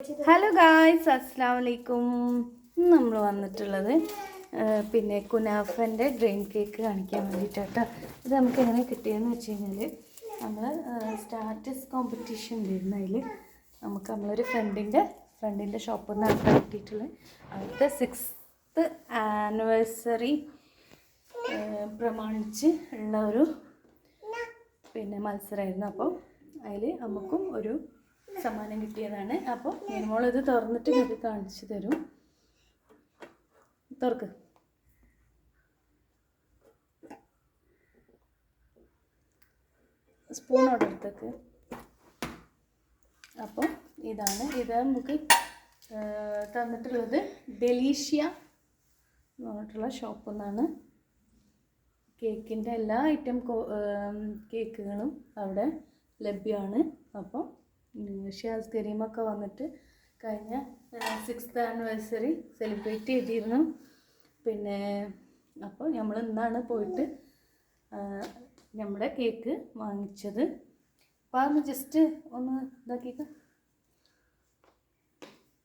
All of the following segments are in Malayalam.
ഹലോ ഗായ്സ്, അസ്സലാമു അലൈക്കും. ഇന്ന് നമ്മൾ വന്നിട്ടുള്ളത് പിന്നെ കുനാഫൻ്റെ ഡ്രീം കേക്ക് കാണിക്കാൻ വേണ്ടിയിട്ടാട്ടോ. ഇത് നമുക്ക് എങ്ങനെ കിട്ടിയെന്ന് വെച്ച് കഴിഞ്ഞാൽ നമ്മൾ സ്റ്റാറ്റസ് കോമ്പറ്റീഷൻ ഉണ്ടായിരുന്നു. അതിൽ നമുക്ക് നമ്മളൊരു ഫ്രണ്ടിൻ്റെ ഷോപ്പിൽ നിന്ന് ആൾക്കാർ കിട്ടിയിട്ടുള്ളത്. അവിടുത്തെ 6th ആനിവേഴ്സറി പ്രമാണിച്ച് ഉള്ള ഒരു മത്സരമായിരുന്നു. അപ്പോൾ അതിൽ നമുക്കും ഒരു സമ്മാനം കിട്ടിയതാണ്. അപ്പോൾ ഞാനിത് തുറന്നിട്ട് ഇത് കാണിച്ചു തരും. തുറക്ക്. സ്പൂണോടെ എടുത്തേക്ക്. അപ്പോൾ ഇത് നമുക്ക് തന്നിട്ടുള്ളത് ഡെലീഷ്യ എന്ന് പറഞ്ഞിട്ടുള്ള ഷോപ്പിൽ നിന്നാണ്. കേക്കിൻ്റെ എല്ലാ ഐറ്റം കേക്കുകളും അവിടെ ലഭ്യമാണ്. അപ്പോൾ ഷാസ് കരീമൊക്കെ വന്നിട്ട് കഴിഞ്ഞ 6th ആനിവേഴ്സറി സെലിബ്രേറ്റ് ചെയ്തിരുന്നു. അപ്പോൾ നമ്മൾ ഇന്നാണ് പോയിട്ട് നമ്മുടെ കേക്ക് വാങ്ങിച്ചത്. അപ്പോൾ അതൊന്ന് ജസ്റ്റ് ഒന്ന് ഇതാക്കിയിട്ട്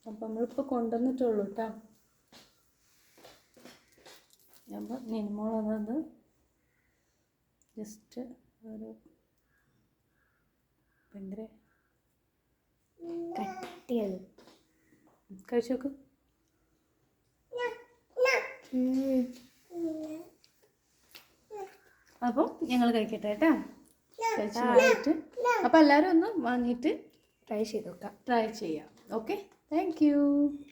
അപ്പോൾ നമ്മളിപ്പോൾ കൊണ്ടുവന്നിട്ടുള്ളൂ കേട്ടോ. അപ്പോൾ നിനിമോളത് ജസ്റ്റ് ഒരു ഭയങ്കര കട്ടിയത് കഴിച്ചു നോക്ക്. അപ്പോൾ ഞങ്ങൾ കഴിക്കട്ടെ കേട്ടോ. കഴിച്ച് കഴിഞ്ഞിട്ട് അപ്പോൾ എല്ലാവരും ഒന്ന് വാങ്ങിയിട്ട് ട്രൈ ചെയ്ത് നോക്കാം. ട്രൈ ചെയ്യാം. Okay, thank you.